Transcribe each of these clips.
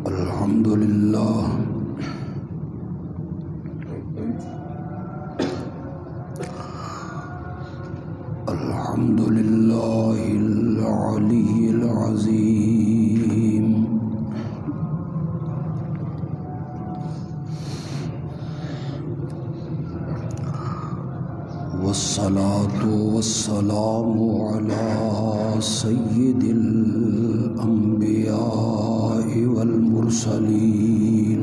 الحمد للہ الحمد للہ العلی العظیم والصلاة والسلام علی سید الانبیاء والمرسلین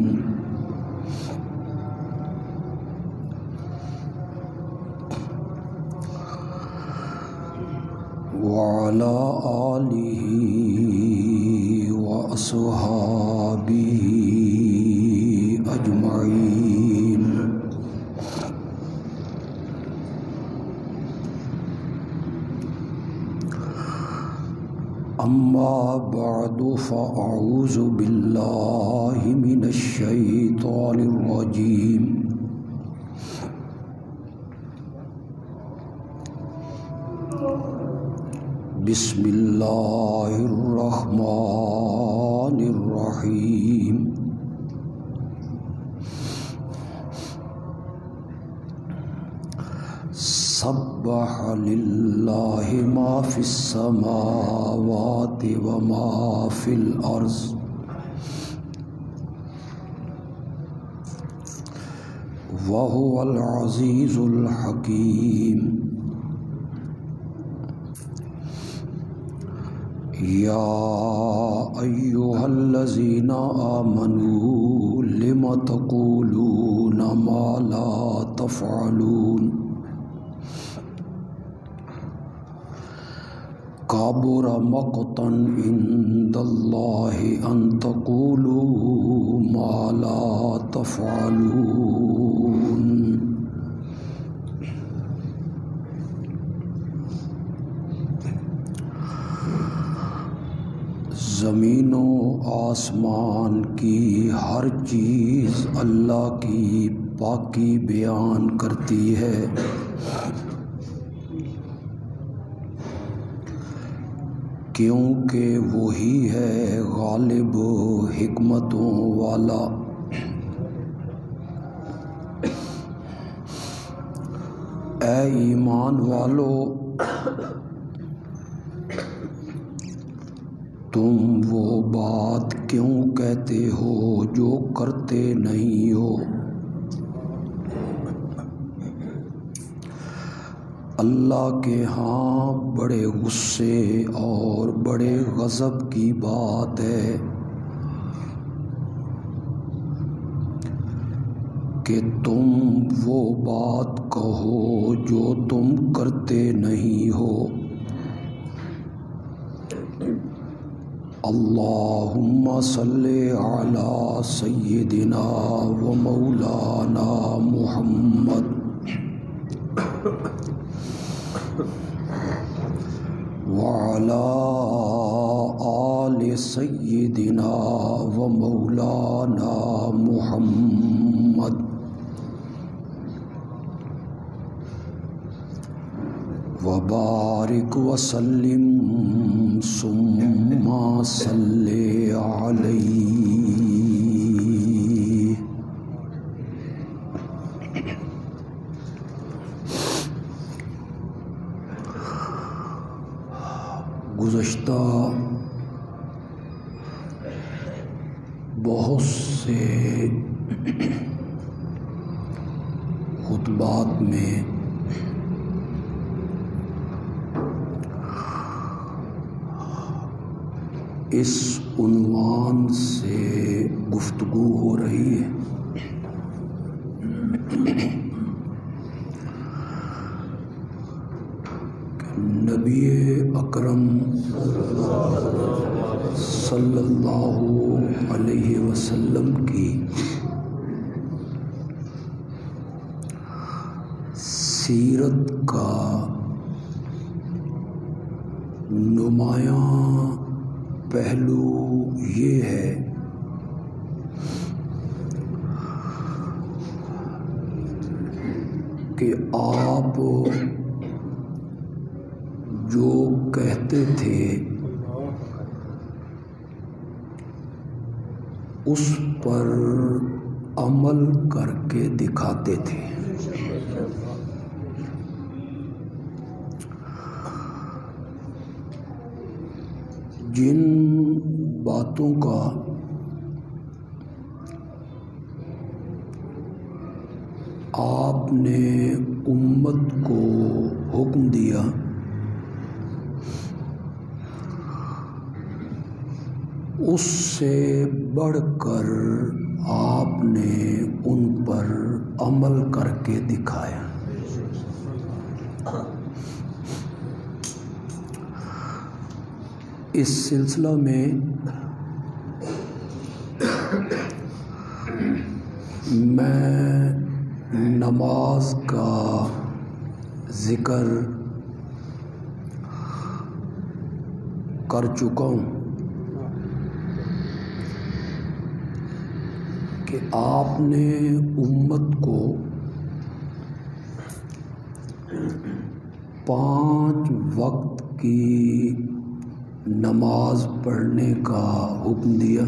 وعلى آلہ وأصحابہ أجمعین اما بعد فاعوذ باللہ من الشیطان الرجیم بسم اللہ الرحمن الرحیم سبح للہ ما فی السماوات وما فی الارض وہو العزیز الحکیم یا ایہا الذین آمنوا لم تقولون ما لا تفعلون کبر مقتا عند اللہ ان تقولوا ما لا تفعلون زمین و آسمان کی ہر چیز اللہ کی پاکی بیان کرتی ہے، کیونکہ وہی ہے غالب و حکمتوں والا۔ اے ایمان والو، تم وہ بات کیوں کہتے ہو جو کرتے نہیں ہو؟ اللہ کے ہاں بڑے غصے اور بڑے غضب کی بات ہے کہ تم وہ بات کہو جو تم کرتے نہیں ہو۔ اللہم صلی علی سیدنا و مولانا محمد وعلی آل سیدنا و مولانا محمد وبارک وسلم ثم صلی علیہ۔ گزشتہ بہت سے خطبات میں اس عنوان سے گفتگو ہو رہی ہے کہ نبی اکرم صلی اللہ علیہ وسلم کی سیرت کا نمایاں پہلو یہ ہے کہ آپ جو کہتے تھے اس پر عمل کر کے دکھاتے تھے۔ جن باتوں کا آپ نے امت کو حکم دیا اس سے بڑھ کر آپ نے ان پر عمل کر کے دکھایا۔ اس سلسلہ میں میں نماز کا ذکر کر چکا ہوں کہ آپ نے امت کو 5 وقت کی نماز پڑھنے کا حکم دیا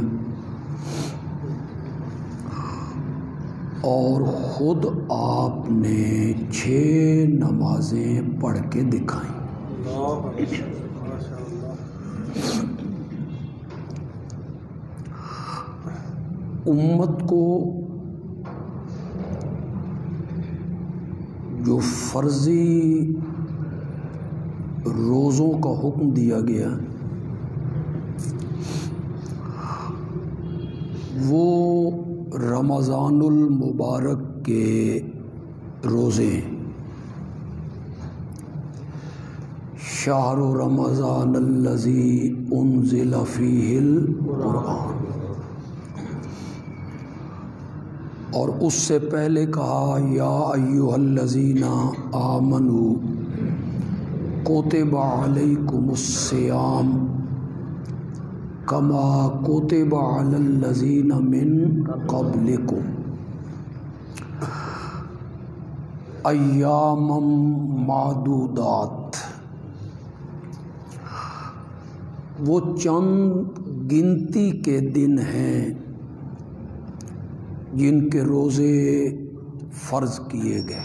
اور خود آپ نے 6 نمازیں پڑھ کے دکھائیں۔ امت کو جو فرضی روزوں کا حکم دیا گیا وہ رمضان المبارک کے روزے ہیں۔ شہر رمضان الذی انزل فیہ القرآن، اور اس سے پہلے کہا یا ایھا الذین آمنوا کتب علیکم الصیام کما کتب علی الذین من قبلکم ایاما معدودات، وہ چند گنتی کے دن ہیں جن کے روزے فرض کیے گئے۔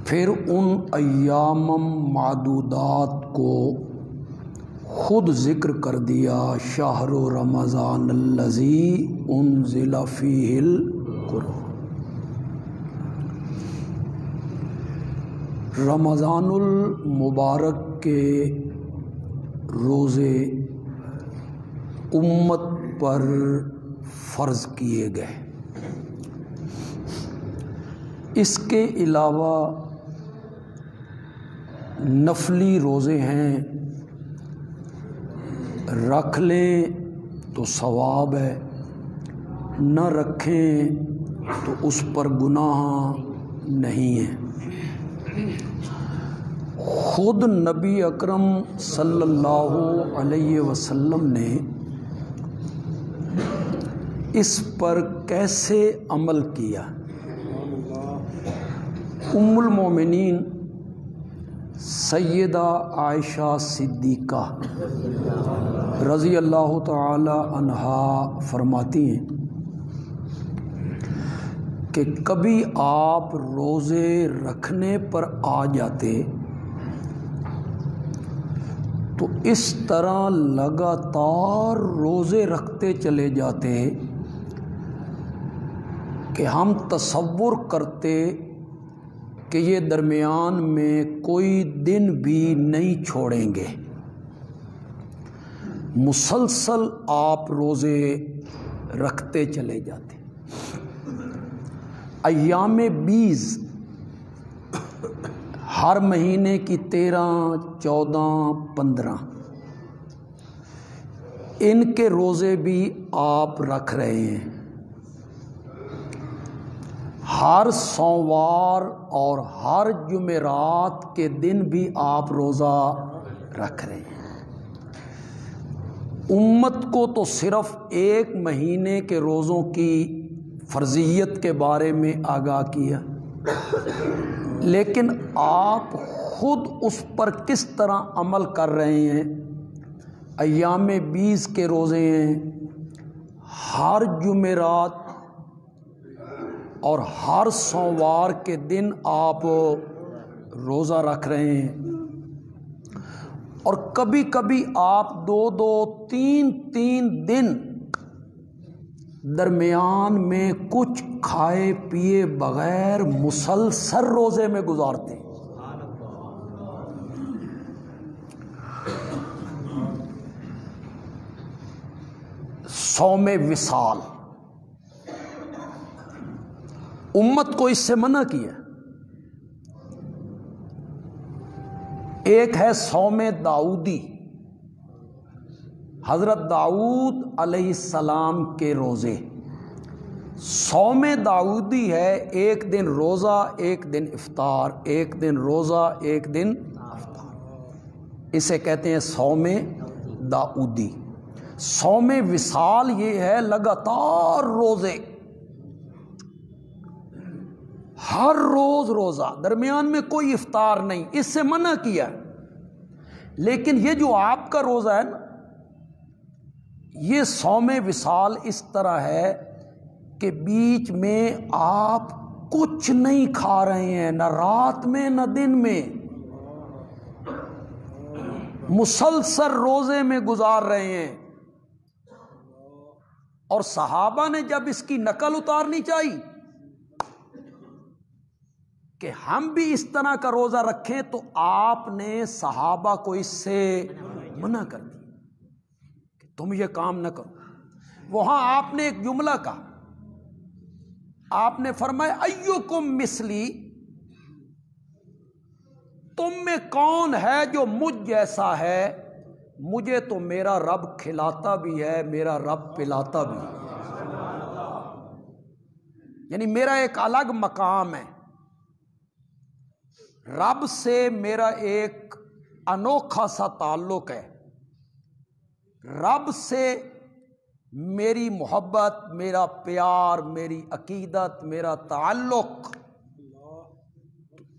پھر ان ایام معدودات کو خود ذکر کر دیا، شہر رمضان الذی انزل فیہ القرآن۔ رمضان المبارک کے روزے امت پر فرض کیے گئے۔ اس کے علاوہ نفلی روزے ہیں، رکھ لیں تو ثواب ہے، نہ رکھیں تو اس پر گناہ نہیں ہے۔ خود نبی اکرم صلی اللہ علیہ وسلم نے اس پر کیسے عمل کیا؟ ام المومنین سیدہ عائشہ صدیقہ رضی اللہ تعالی عنہا فرماتی ہیں کہ کبھی آپ روزے رکھنے پر آ جاتے تو اس طرح لگاتار روزے رکھتے چلے جاتے کہ ہم تصور کرتے کہ یہ درمیان میں کوئی دن بھی نہیں چھوڑیں گے۔ مسلسل آپ روزے رکھتے چلے جاتے۔ ایام 20 ہر مہینے کی 13، 14، 15 ان کے روزے بھی آپ رکھ رہے ہیں۔ ہر سوموار اور ہر جمعرات کے دن بھی آپ روزہ رکھ رہے ہیں۔ امت کو تو صرف ایک مہینے کے روزوں کی فرضیت کے بارے میں آگاہ کیا، لیکن آپ خود اس پر کس طرح عمل کر رہے ہیں؟ ایام 20 کے روزے ہیں، ہر جمعرات اور ہر سوموار کے دن آپ روزہ رکھ رہے ہیں، اور کبھی کبھی آپ 2 3 دن درمیان میں کچھ کھائے پیے بغیر مسلسل روزے میں گزارتے ہیں۔ صوم وصال امت کو اس سے منع کیا۔ ایک ہے صوم داؤدی، حضرت داؤد علیہ السلام کے روزے۔ صوم داؤدی ہے ایک دن روزہ ایک دن افطار، ایک دن روزہ ایک دن افطار، اسے کہتے ہیں صوم داؤدی۔ صوم وصال یہ ہے لگاتار روزے، ہر روز روزہ، درمیان میں کوئی افطار نہیں، اس سے منع کیا۔ لیکن یہ جو آپ کا روزہ ہے نا، یہ صوم وصال اس طرح ہے کہ بیچ میں آپ کچھ نہیں کھا رہے ہیں، نہ رات میں نہ دن میں، مسلسل روزے میں گزار رہے ہیں۔ اور صحابہ نے جب اس کی نقل اتارنی چاہیے کہ ہم بھی اس طرح کا روزہ رکھیں، تو آپ نے صحابہ کو اس سے منع کر دیا کہ تم یہ کام نہ کرو۔ وہاں آپ نے ایک جملہ کہا، آپ نے فرمایا ایکم مثلی، تم میں کون ہے جو مجھ جیسا ہے؟ مجھے تو میرا رب کھلاتا بھی ہے، میرا رب پلاتا بھی ہے، یعنی میرا ایک الگ مقام ہے، رب سے میرا ایک انوکھا سا تعلق ہے، رب سے میری محبت، میرا پیار، میری عقیدت، میرا تعلق۔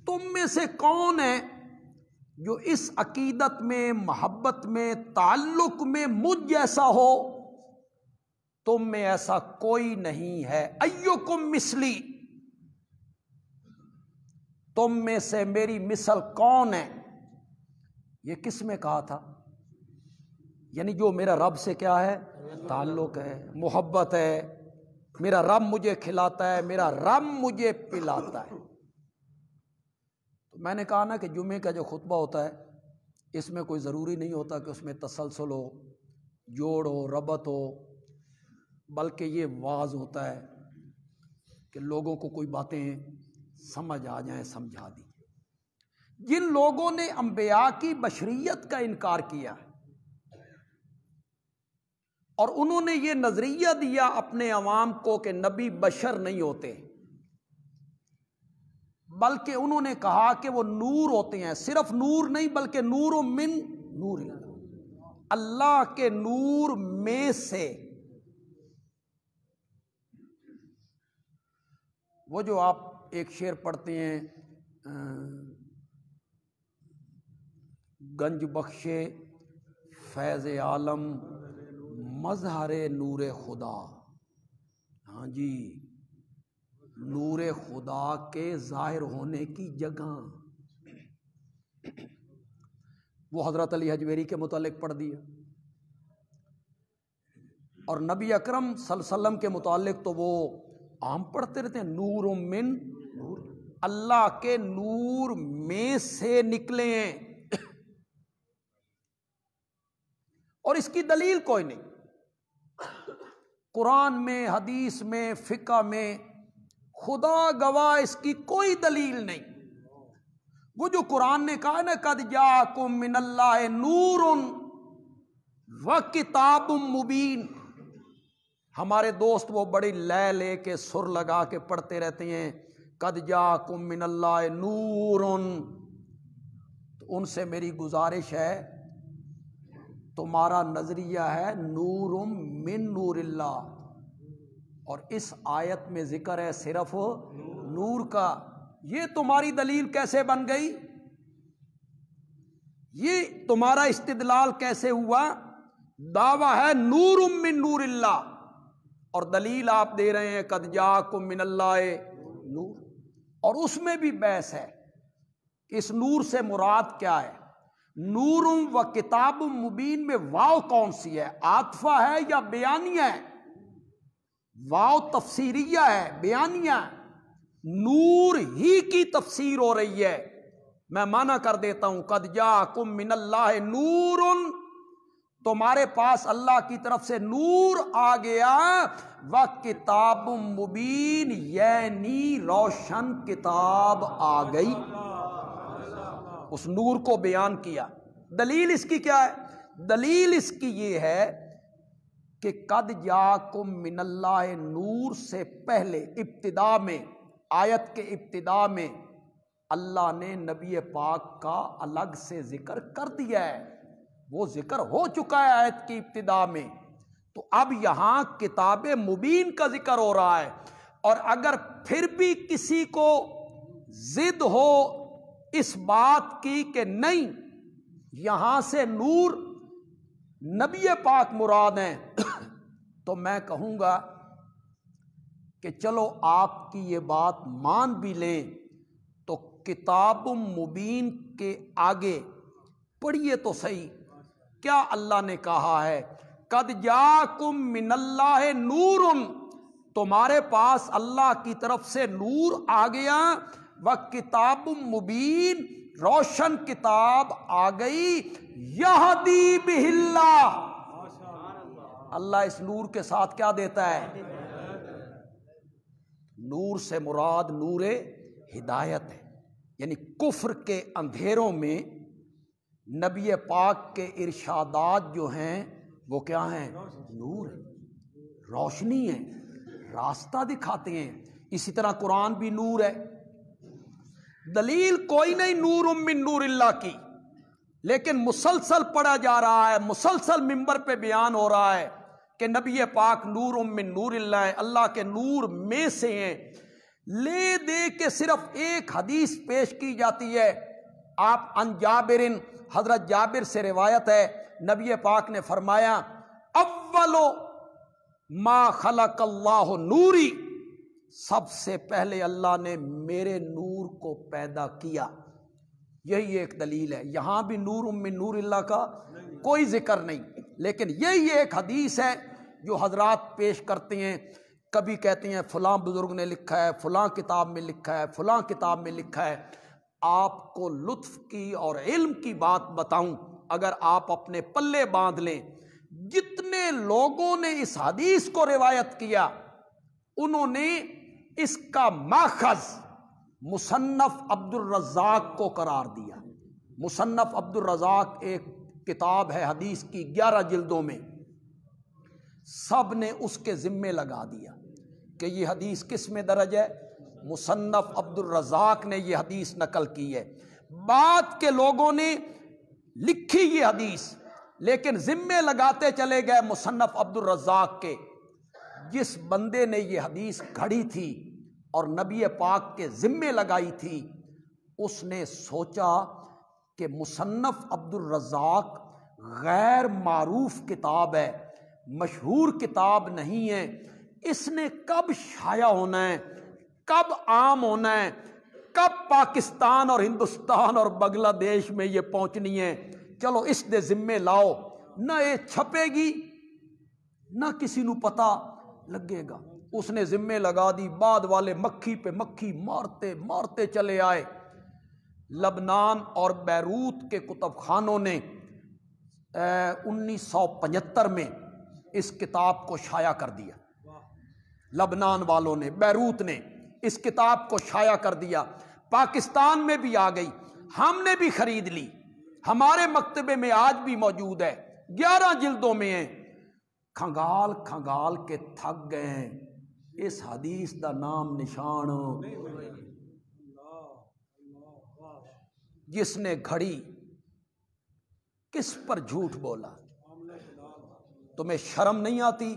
تم میں سے کون ہے جو اس عقیدت میں، محبت میں، تعلق میں مجھ جیسا ہو؟ تم میں ایسا کوئی نہیں ہے۔ ایکم مثلی، تم میں سے میری مثل کون ہے؟ یہ کس میں کہا تھا؟ یعنی جو میرا رب سے کیا ہے؟ تعلق ہے، محبت ہے، میرا رب مجھے کھلاتا ہے، میرا رب مجھے پلاتا ہے۔ تو میں نے کہا نا کہ جمعے کا جو خطبہ ہوتا ہے، اس میں کوئی ضروری نہیں ہوتا کہ اس میں تسلسل ہو، جوڑ ہو، ربط ہو، بلکہ یہ واعظ ہوتا ہے کہ لوگوں کو کوئی باتیں سمجھ آ جائیں، سمجھا دی۔ جن لوگوں نے انبیاء کی بشریت کا انکار کیا اور انہوں نے یہ نظریہ دیا اپنے عوام کو کہ نبی بشر نہیں ہوتے، بلکہ انہوں نے کہا کہ وہ نور ہوتے ہیں، صرف نور نہیں بلکہ نور من نور اللہ، اللہ کے نور میں سے۔ وہ جو آپ ایک شعر پڑھتے ہیں، گنج بخشے فیض عالم مظہر نور خدا، ہاں جی، نور خدا کے ظاہر ہونے کی جگہ، وہ حضرت علی حجویری کے متعلق پڑھ دیا۔ اور نبی اکرم صلی اللہ علیہ وسلم کے متعلق تو وہ عام پڑھتے رہتے ہیں، نور من نور، اللہ کے نور میں سے نکلے ہیں، اور اس کی دلیل کوئی نہیں، قرآن میں، حدیث میں، فقہ میں، خدا گواہ اس کی کوئی دلیل نہیں۔ وہ جو قرآن نے کہا نا قد جاءکم من اللہ نور و کتاب مبین، ہمارے دوست وہ بڑی لے لے کے سر لگا کے پڑھتے رہتے ہیں قد جاءکم من اللہ نور، تو ان سے میری گزارش ہے تمہارا نظریہ ہے نور من نور اللہ، اور اس آیت میں ذکر ہے صرف نور کا۔ یہ تمہاری دلیل کیسے بن گئی؟ یہ تمہارا استدلال کیسے ہوا؟ دعویٰ ہے نور من نور اللہ، اور دلیل آپ دے رہے ہیں قد جاءکم من اللہ نور، اور اس میں بھی بحث ہے کہ اس نور سے مراد کیا ہے۔ نور و کتاب مبین میں واو کون سی ہے؟ عاطفہ ہے یا بیانیہ ہے؟ واو تفسیریہ ہے، بیانیہ ہے۔ نور ہی کی تفسیر ہو رہی ہے۔ میں معنی کر دیتا ہوں قد جاءکم من اللہ نور، تمہارے پاس اللہ کی طرف سے نور آ گیا، و کتاب مبین یعنی روشن کتاب آ گئی، اس نور کو بیان کیا۔ دلیل اس کی کیا ہے؟ دلیل اس کی یہ ہے کہ قد جاءکم من اللہ نور سے پہلے ابتدا میں، آیت کے ابتدا میں اللہ نے نبی پاک کا الگ سے ذکر کر دیا ہے، وہ ذکر ہو چکا ہے آیت کی ابتدا میں، تو اب یہاں کتاب مبین کا ذکر ہو رہا ہے۔ اور اگر پھر بھی کسی کو ضد ہو اس بات کی کہ نہیں یہاں سے نور نبی پاک مراد ہیں، تو میں کہوں گا کہ چلو آپ کی یہ بات مان بھی لیں، تو کتاب مبین کے آگے پڑھیے تو صحیح کیا اللہ نے کہا ہے؟ قد جاءکم من اللہ نور، تمہارے پاس اللہ کی طرف سے نور آ گیا، و کتاب مبین روشن کتاب آ گئی، یہدی بہ اللہ، اللہ اس نور کے ساتھ کیا دیتا ہے؟ نور سے مراد نور ہدایت ہے، یعنی کفر کے اندھیروں میں نبی پاک کے ارشادات جو ہیں وہ کیا ہیں؟ نور ہے، روشنی ہے، راستہ دکھاتے ہیں۔ اسی طرح قرآن بھی نور ہے۔ دلیل کوئی نہیں نور من نور اللہ کی، لیکن مسلسل پڑھا جا رہا ہے، مسلسل منبر پہ بیان ہو رہا ہے کہ نبی پاک نور من نور اللہ ہے، اللہ کے نور میں سے ہیں۔ لے دے کے صرف ایک حدیث پیش کی جاتی ہے، آپ ان جابرن، حضرت جابر سے روایت ہے، نبی پاک نے فرمایا اول ما خلق اللہ نوری، سب سے پہلے اللہ نے میرے نور کو پیدا کیا۔ یہی ایک دلیل ہے۔ یہاں بھی نور من نور اللہ کا کوئی ذکر نہیں، لیکن یہی ایک حدیث ہے جو حضرات پیش کرتے ہیں، کبھی کہتے ہیں فلاں بزرگ نے لکھا ہے، فلاں کتاب میں لکھا ہے، فلاں کتاب میں لکھا ہے۔ آپ کو لطف کی اور علم کی بات بتاؤں، اگر آپ اپنے پلے باندھ لیں، جتنے لوگوں نے اس حدیث کو روایت کیا انہوں نے اس کا ماخذ مصنف عبد الرزاق کو قرار دیا۔ مصنف عبد الرزاق ایک کتاب ہے حدیث کی، 11 جلدوں میں، سب نے اس کے ذمے لگا دیا کہ یہ حدیث کس میں درج ہے؟ مصنف عبد الرزاق نے یہ حدیث نقل کی ہے۔ بعد کے لوگوں نے لکھی یہ حدیث، لیکن ذمے لگاتے چلے گئے مصنف عبد الرزاق کے۔ جس بندے نے یہ حدیث گھڑی تھی اور نبی پاک کے ذمے لگائی تھی، اس نے سوچا کہ مصنف عبد الرزاق غیر معروف کتاب ہے، مشہور کتاب نہیں ہے، اس نے کب شائع ہونا ہے، کب عام ہونا ہے، کب پاکستان اور ہندوستان اور بنگلہ دیش میں یہ پہنچنی ہے، چلو اس دے ذمے لاؤ، نہ یہ چھپے گی نہ کسی نو پتہ لگے گا۔ اس نے ذمے لگا دی، بعد والے مکھی پہ مکھی مارتے مارتے چلے آئے۔ لبنان اور بیروت کے کتب خانوں نے 1975 میں اس کتاب کو شائع کر دیا، لبنان والوں نے، بیروت نے اس کتاب کو شائع کر دیا، پاکستان میں بھی آ گئی۔ ہم نے بھی خرید لی، ہمارے مکتبے میں آج بھی موجود ہے، 11 جلدوں میں ہیں، کھنگال کھنگال کے تھک گئے ہیں، اس حدیث دا نام نشان جس نے گھڑی کس پر جھوٹ بولا۔ تمہیں شرم نہیں آتی؟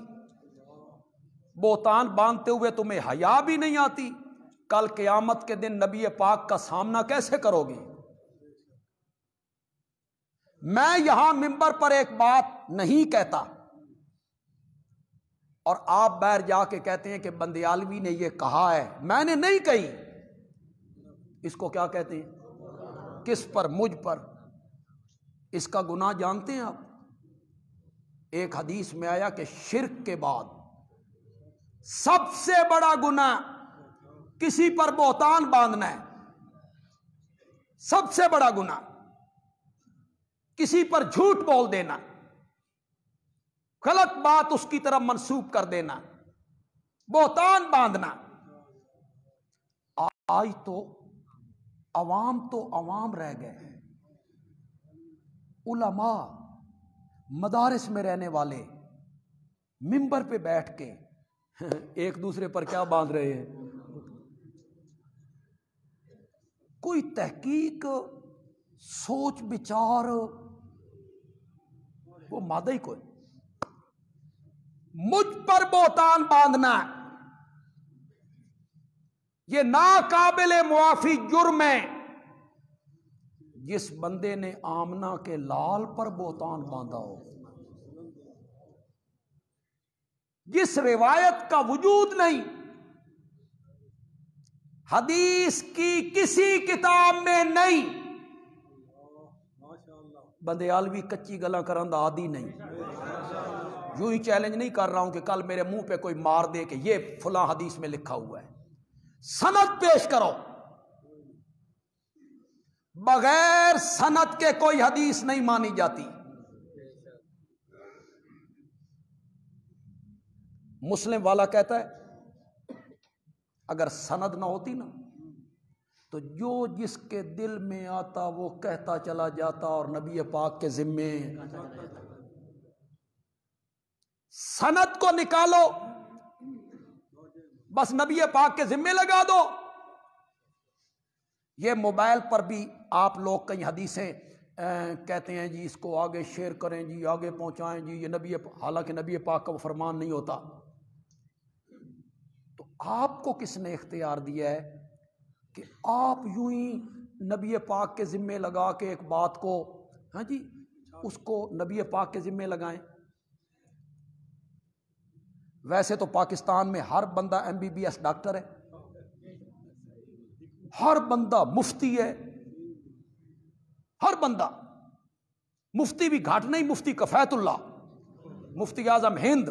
بہتان باندھتے ہوئے تمہیں حیا بھی نہیں آتی؟ کل قیامت کے دن نبی پاک کا سامنا کیسے کرو گی؟ میں یہاں منبر پر ایک بات نہیں کہتا اور آپ باہر جا کے کہتے ہیں کہ بندیالوی نے یہ کہا ہے، میں نے نہیں کہی۔ اس کو کیا کہتے ہیں؟ کس پر؟ مجھ پر۔ اس کا گناہ جانتے ہیں آپ؟ ایک حدیث میں آیا کہ شرک کے بعد سب سے بڑا گناہ کسی پر بہتان باندھنا ہے، سب سے بڑا گناہ کسی پر جھوٹ بول دینا، غلط بات اس کی طرف منسوب کر دینا، بہتان باندھنا۔ آج تو عوام رہ گئے ہیں، علماء مدارس میں رہنے والے منبر پہ بیٹھ کے ایک دوسرے پر کیا باندھ رہے ہیں؟ کوئی تحقیق، سوچ بچار، وہ مادہ ہی کوئی۔ مجھ پر بہتان باندھنا یہ ناقابل معافی جرم ہے۔ جس بندے نے آمنہ کے لال پر بہتان باندھا ہو، جس روایت کا وجود نہیں، حدیث کی کسی کتاب میں نہیں، بندیالوی کچی گلاں کرن دا عادی نہیں۔ یوں ہی چیلنج نہیں کر رہا ہوں کہ کل میرے منہ پہ کوئی مار دے کہ یہ فلاں حدیث میں لکھا ہوا ہے۔ سند پیش کرو، بغیر سند کے کوئی حدیث نہیں مانی جاتی۔ مسلم والا کہتا ہے اگر سند نہ ہوتی نا تو جو جس کے دل میں آتا وہ کہتا چلا جاتا اور نبی پاک کے ذمے۔ سند کو نکالو، بس نبی پاک کے ذمے لگا دو۔ یہ موبائل پر بھی آپ لوگ کئی حدیثیں کہتے ہیں جی اس کو آگے شیئر کریں جی، آگے پہنچائیں جی، یہ نبی، حالانکہ نبی پاک کا وہ فرمان نہیں ہوتا۔ تو آپ کو کس نے اختیار دیا ہے کہ آپ یوں ہی نبی پاک کے ذمے لگا کے ایک بات کو، ہاں جی، اس کو نبی پاک کے ذمے لگائیں؟ ویسے تو پاکستان میں ہر بندہ MBBS ڈاکٹر ہے، ہر بندہ مفتی ہے، ہر بندہ مفتی بھی گھاٹ نہیں، مفتی کفایت اللہ، مفتی اعظم ہند۔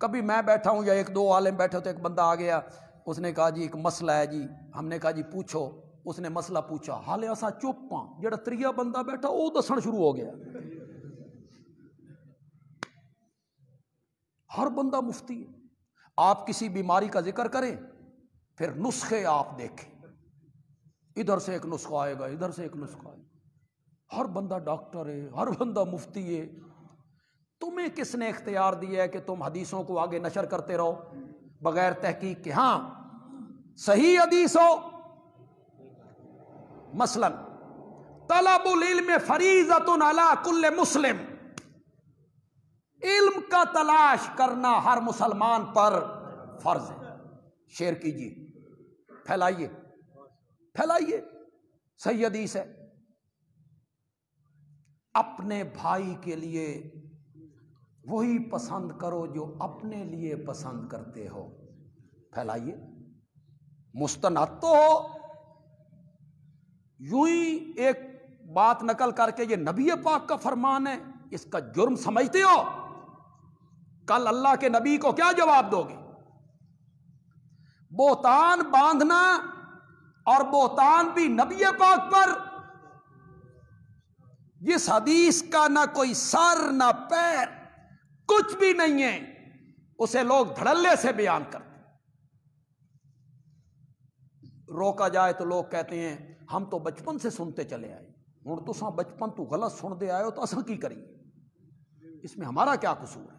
کبھی میں بیٹھا ہوں یا ایک دو عالم بیٹھے تو ایک بندہ آ گیا، اس نے کہا جی ایک مسئلہ ہے جی، ہم نے کہا جی پوچھو، اس نے مسئلہ پوچھا، حالے اسا چپ ہاں، جڑا تریا بندہ بیٹھا وہ دسن شروع ہو گیا۔ ہر بندہ مفتی ہے۔ آپ کسی بیماری کا ذکر کریں پھر نسخے آپ دیکھیں، ادھر سے ایک نسخہ آئے گا، ادھر سے ایک نسخہ آئے گا، ہر بندہ ڈاکٹر ہے، ہر بندہ مفتی ہے۔ تمہیں کس نے اختیار دیا ہے کہ تم حدیثوں کو آگے نشر کرتے رہو بغیر تحقیق کے؟ ہاں صحیح حدیث ہو، مثلا طلب العلم فریضۃ علی کل مسلم، علم کا تلاش کرنا ہر مسلمان پر فرض ہے۔ شیئر کیجیے، پھیلائیے پھیلائیے، صحیح حدیث ہے۔ اپنے بھائی کے لیے وہی پسند کرو جو اپنے لیے پسند کرتے ہو، پھیلائیے۔ مستند تو ہو، یوں ہی ایک بات نقل کر کے یہ نبی پاک کا فرمان ہے، اس کا جرم سمجھتے ہو؟ کل اللہ کے نبی کو کیا جواب دو گے؟ بہتان باندھنا، اور بہتان بھی نبی پاک پر، جس حدیث کا نہ کوئی سر نہ پیر کچھ بھی نہیں ہے، اسے لوگ دھڑلے سے بیان کرتے۔ روکا جائے تو لوگ کہتے ہیں ہم تو بچپن سے سنتے چلے آئے، ہوں تساں بچپن تو غلط سنتے آئے ہو تو اساں کی کریے، اس میں ہمارا کیا قصور ہے؟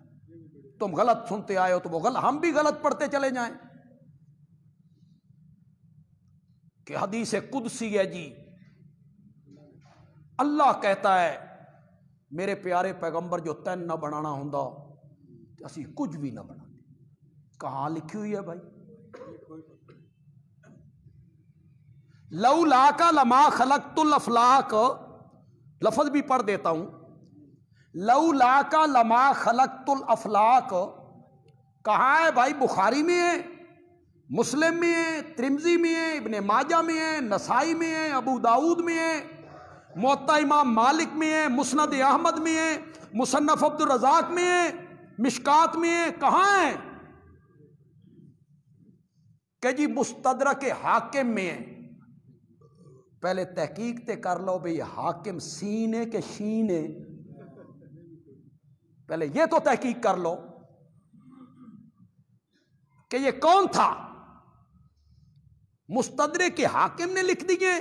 تم غلط سنتے آئے ہو تو وہ غلط، ہم بھی غلط پڑھتے چلے جائیں کہ حدیث قدسی ہے جی، اللہ کہتا ہے میرے پیارے پیغمبر جو تین نہ بنانا ہوں اسی کچھ بھی نہ بنا، کہاں لکھی ہوئی ہے بھائی؟ لولاک لما خلقت الافلاق، لفظ بھی پڑھ دیتا ہوں، لولاک لما خلقت الافلاق کہاں ہے بھائی؟ بخاری میں ہے، مسلم میں ہے، ترمذی میں ہے، ابن ماجہ میں ہے، نسائی میں ہے، ابو داؤد میں ہے، موطا امام مالک میں ہے، مسند احمد میں ہے، مصنف عبد الرزاق میں ہے، مشکات میں ہے، کہاں ہے؟ کہ جی مستدرک حاکم میں ہے۔ پہلے تحقیق تے کر لو بھئی حاکم سین ہے کہ شین ہے، پہلے یہ تو تحقیق کر لو کہ یہ کون تھا۔ مستدرک حاکم نے لکھ دیے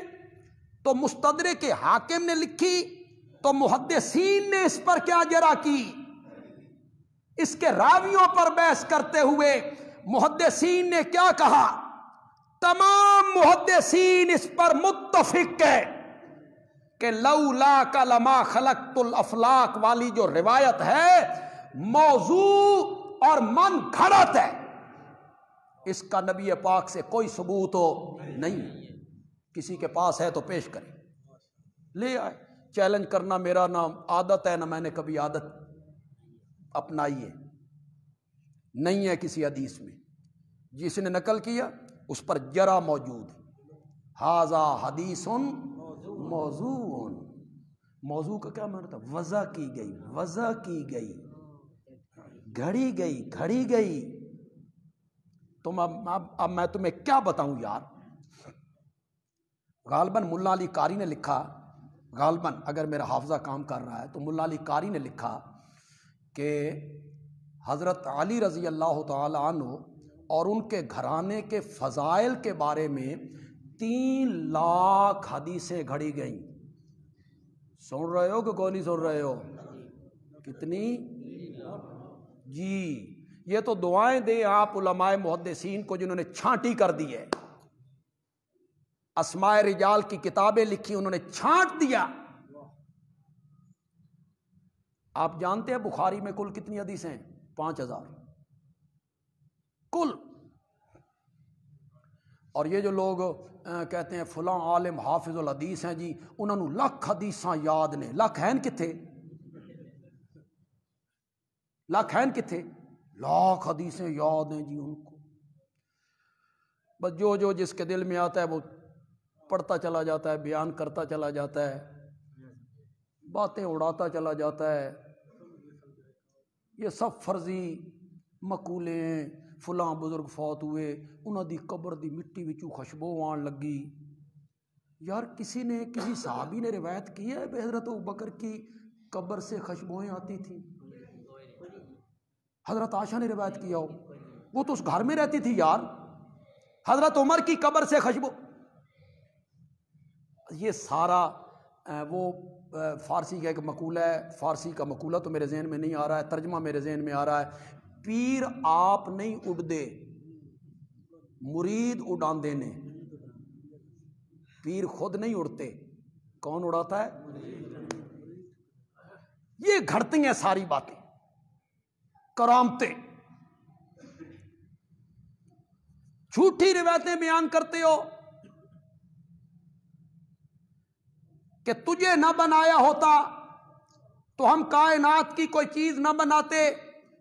تو مستدرک حاکم نے لکھی تو محدثین نے اس پر کیا جرح کی؟ اس کے راویوں پر بحث کرتے ہوئے محدثین نے کیا کہا؟ تمام محدثین اس پر متفق ہے کہ لولاک لما خلقت الافلاق والی جو روایت ہے موضوع اور من گھڑت ہے، اس کا نبی پاک سے کوئی ثبوت نہیں۔ کسی کے پاس ہے تو پیش کرے، لے آئے۔ چیلنج کرنا میرا نہ عادت ہے، نہ میں نے کبھی عادت اپنائی ہے، نہیں ہے کسی حدیث میں۔ جس نے نقل کیا اس پر جرح موجود ہے۔ ھذا حدیث موضوع، موضوع کا کیا معنی تھا؟ وضع کی گئی، وضع کی گئی، گھڑی گئی، گھڑی گئی۔ تم اب میں تمہیں کیا بتاؤں یار؟ غالباً ملا علی قاری نے لکھا، غالباً اگر میرا حافظہ کام کر رہا ہے تو ملا علی قاری نے لکھا کہ حضرت علی رضی اللہ تعالی عنہ اور ان کے گھرانے کے فضائل کے بارے میں 3 لاکھ حدیثیں گھڑی گئیں۔ سن رہے ہو کہ کوئی نہیں سن رہے ہو؟ کتنی؟ جی یہ تو دعائیں دیں آپ علماء محدثین کو جنہوں نے چھانٹی کر دی ہے، اسماء رجال کی کتابیں لکھی انہوں نے چھانٹ دیا۔ آپ جانتے ہیں بخاری میں کل کتنی حدیثیں ہیں؟ 5000 کل۔ اور یہ جو لوگ کہتے ہیں فلاں عالم حافظ الحدیث ہیں جی، انہوں نے لکھ حدیثاں یاد نے، لکھ ہیں کتھے؟ لکھ ہیں کتھے؟ لاکھ حدیثیں یاد ہیں جی ان کو، بس جو جس کے دل میں آتا ہے وہ پڑھتا چلا جاتا ہے، بیان کرتا چلا جاتا ہے، باتیں اڑاتا چلا جاتا ہے۔ یہ سب فرضی مقولے ہیں، فلاں بزرگ فوت ہوئے انہوں دی قبر دی مٹی وچوں خوشبو آن لگی۔ یار کسی صحابی نے روایت کی ہے کہ حضرت ابوبکر کی قبر سے خوشبوئیں آتی تھیں؟ حضرت عائشہ نے روایت کیا ہو، وہ تو اس گھر میں رہتی تھی یار۔ حضرت عمر کی قبر سے خوشبو، یہ سارا وہ فارسی کا ایک مقولہ ہے، فارسی کا مقولہ تو میرے ذہن میں نہیں آ رہا ہے، ترجمہ میرے ذہن میں آ رہا ہے، پیر آپ نہیں اڑدے مرید اڑاندے نے، پیر خود نہیں اڑتے، کون اڑاتا ہے؟ یہ گھڑتی ہیں ساری باتیں، کرامتیں، جھوٹی روایتیں بیان کرتے ہو کہ تجھے نہ بنایا ہوتا تو ہم کائنات کی کوئی چیز نہ بناتے،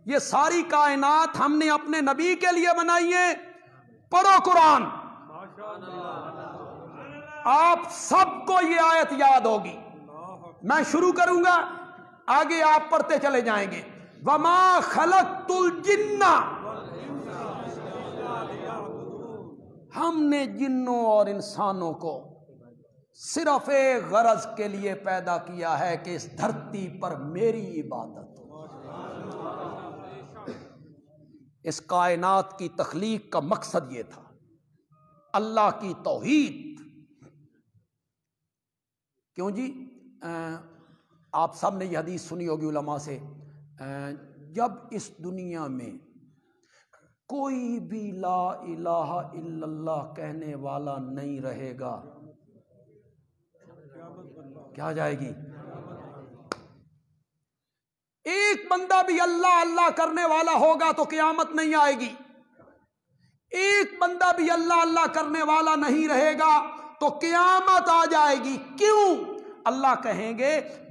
یہ ساری کائنات ہم نے اپنے نبی کے لیے بنائی ہے۔ پڑھو قرآن، آپ سب کو یہ آیت یاد ہوگی، میں شروع کروں گا آگے آپ پڑھتے چلے جائیں گے۔ وما خلقت الجن، ہم نے جنوں اور انسانوں کو صرف ایک غرض کے لیے پیدا کیا ہے کہ اس دھرتی پر میری عبادت ہو۔ اس کائنات کی تخلیق کا مقصد یہ تھا، اللہ کی توحید. کیوں جی؟ آپ سب نے یہ حدیث سنی ہوگی علماء سے، جب اس دنیا میں کوئی بھی لا الہ الا اللہ کہنے والا نہیں رہے گا، کیا جائے گی؟ ایک بندہ بھی اللہ اللہ کرنے والا ہوگا تو قیامت نہیں آئے گی. ایک بندہ بھی اللہ اللہ کرنے والا نہیں رہے گا تو قیامت آ جائے گی. کیوں؟ اللہ کہیں گے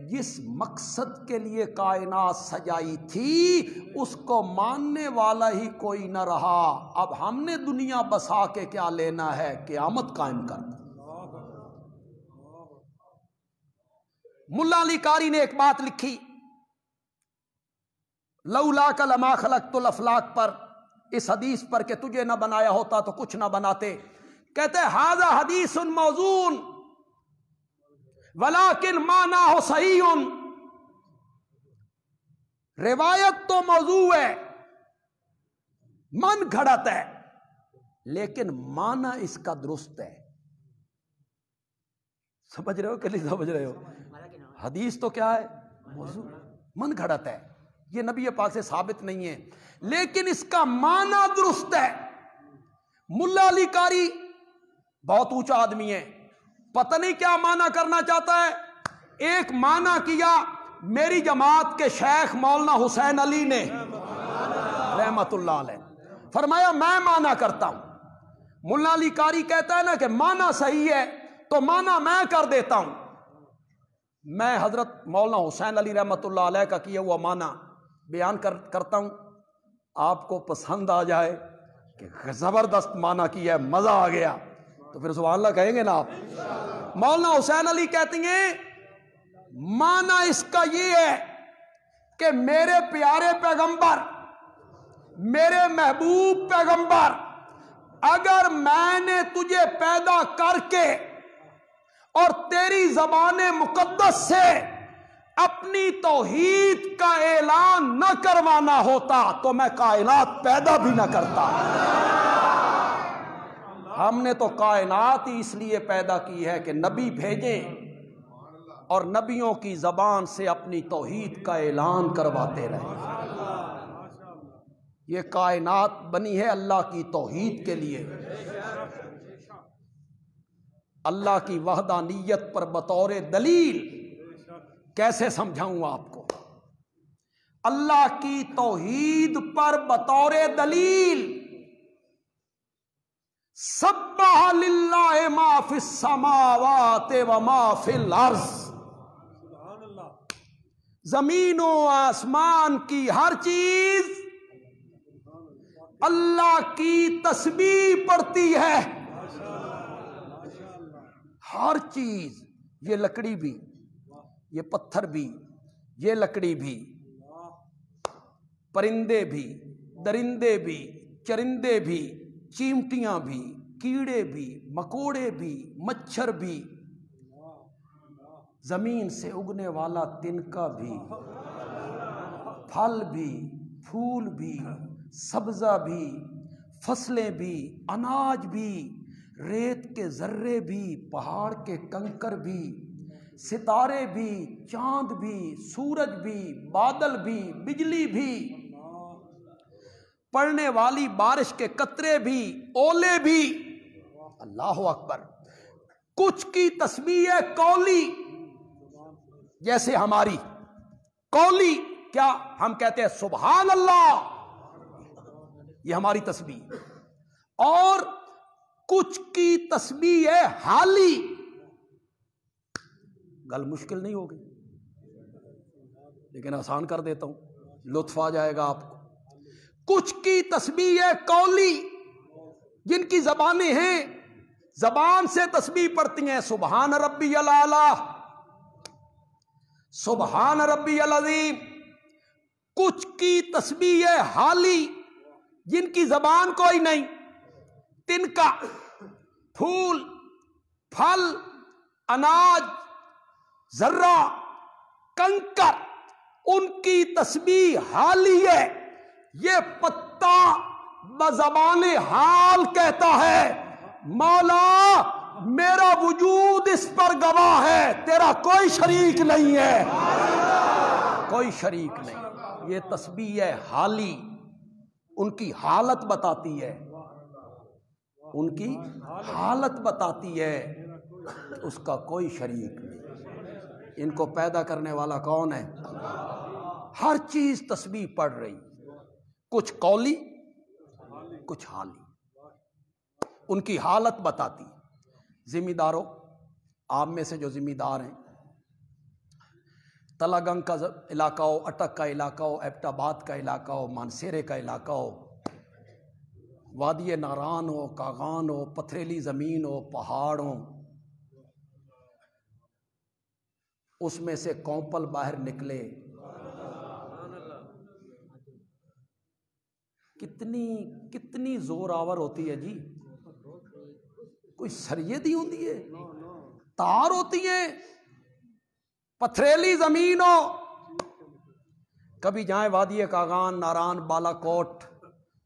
جس مقصد کے لیے کائنات سجائی تھی اس کو ماننے والا ہی کوئی نہ رہا، اب ہم نے دنیا بسا کے کیا لینا ہے، قیامت قائم کر. ملا علی قاری نے ایک بات لکھی، لولاک لما خلقت الافلاک پر، اس حدیث پر کہ تجھے نہ بنایا ہوتا تو کچھ نہ بناتے. کہتے ھذا حدیث موزون ولیکن معنی صحیح. روایت تو موضوع ہے، من گھڑت ہے، لیکن معنی اس کا درست ہے. سمجھ رہے ہو کہ نہیں سمجھ رہے ہو؟ حدیث تو کیا ہے؟ موضوع، من گھڑت ہے، یہ نبی پاک سے ثابت نہیں ہے، لیکن اس کا معنی درست ہے. ملا علی قاری بہت اونچا آدمی ہے، پتہ نہیں کیا معنی کرنا چاہتا ہے. ایک معنی کیا میری جماعت کے شیخ مولانا حسین علی نے رحمت اللہ علیہ، فرمایا میں معنی کرتا ہوں. ملا علی قاری کہتا ہے نا کہ معنی صحیح ہے تو معنی میں کر دیتا ہوں. میں حضرت مولانا حسین علی رحمت اللہ علیہ کا کیا ہوا معنی بیان کرتا ہوں، آپ کو پسند آ جائے کہ زبردست معنی کیا ہے، مزہ آ گیا، تو پھر سبحان اللہ کہیں گے نا آپ. مولانا حسین علی کہتی ہیں معنی اس کا یہ ہے کہ میرے پیارے پیغمبر، میرے محبوب پیغمبر، اگر میں نے تجھے پیدا کر کے اور تیری زبان مقدس سے اپنی توحید کا اعلان نہ کروانا ہوتا تو میں کائنات پیدا بھی نہ کرتا. ہم نے تو کائنات ہی اس لیے پیدا کی ہے کہ نبی بھیجیں اور نبیوں کی زبان سے اپنی توحید کا اعلان کرواتے رہیں. یہ کائنات بنی ہے اللہ کی توحید کے لیے. اللہ کی وحدانیت پر بطور دلیل کیسے سمجھاؤں آپ کو؟ اللہ کی توحید پر بطور دلیل سبح للہ ما فی السماوات و ما فی الارض، زمین و آسمان کی ہر چیز اللہ کی تسبیح پڑھتی ہے. ہر چیز، یہ لکڑی بھی، یہ پتھر بھی، یہ لکڑی بھی، پرندے بھی، درندے بھی، چرندے بھی، چیمٹیاں بھی، کیڑے بھی، مکوڑے بھی، مچھر بھی، زمین سے اگنے والا تنکا بھی، پھل بھی، پھول بھی، سبزہ بھی، فصلیں بھی، اناج بھی، ریت کے ذرے بھی، پہاڑ کے کنکر بھی، ستارے بھی، چاند بھی، سورج بھی، بادل بھی، بجلی بھی، پڑنے والی بارش کے قطرے بھی، اولے بھی. اللہ اکبر. کچھ کی تسبیح ہے قولی، جیسے ہماری قولی کیا ہم کہتے ہیں سبحان اللہ، یہ ہماری تسبیح. اور کچھ کی تسبیح ہے حالی، گل مشکل نہیں ہوگی لیکن آسان کر دیتا ہوں، لطف آ جائے گا آپ کو. کچھ کی تسبیح ہے قولی، جن کی زبانیں ہیں زبان سے تسبیح پڑھتی ہیں سبحان ربی الاعلی، سبحان ربی العظیم. کچھ کی تسبیح ہے حالی، جن کی زبان کوئی نہیں، تنکا، پھول، پھل، اناج، ذرہ، کنکر، ان کی تسبیح حالی ہے. یہ پتا بزبان حال کہتا ہے مولا میرا وجود اس پر گواہ ہے، تیرا کوئی شریک نہیں ہے، کوئی شریک نہیں۔ یہ تسبیح ہے حالی، ان کی حالت بتاتی ہے، ان کی حالت بتاتی ہے، اس کا کوئی شریک نہیں۔ ان کو پیدا کرنے والا کون ہے؟ ہر چیز تسبیح پڑھ رہی، کچھ قولی کچھ حالی، ان کی حالت بتاتی۔ ذمہ داروں، آپ میں سے جو ذمہ دار ہیں، تلاگنگ کا علاقہ ہو، اٹک کا علاقہ ہو، ایبٹ آباد کا علاقہ ہو، مانسیرے کا علاقہ ہو، وادی ناران ہو، کاغان ہو، پتھریلی زمین ہو، پہاڑ ہو، اس میں سے کونپل باہر نکلے، کتنی زور آور ہوتی ہے جی، کوئی سریت ہی ہوتی ہے، تار ہوتی ہے، پتھریلی زمین ہو۔ کبھی جائیں وادی کاغان، ناران، بالا کوٹ،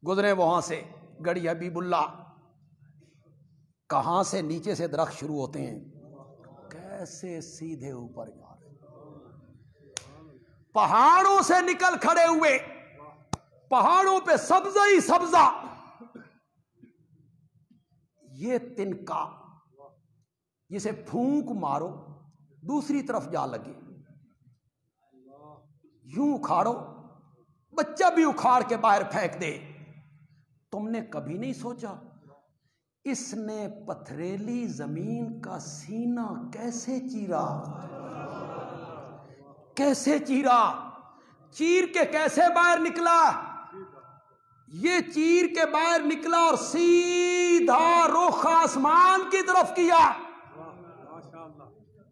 گزرے وہاں سے گڑھی حبیب اللہ، کہاں سے نیچے سے درخت شروع ہوتے ہیں، کیسے سیدھے اوپر جا رہے ہیں، پہاڑوں سے نکل کھڑے ہوئے، پہاڑوں پہ سبزہ ہی سبزہ، یہ تنکا جسے پھونک مارو دوسری طرف جا لگے، یوں اکھاڑو بچہ بھی اکھاڑ کے باہر پھینک دے۔ تم نے کبھی نہیں سوچا اس نے پتھریلی زمین کا سینہ کیسے چیرا، کیسے چیرا، چیر کے کیسے باہر نکلا؟ یہ چیر کے باہر نکلا اور سیدھا رخ آسمان کی طرف کیا۔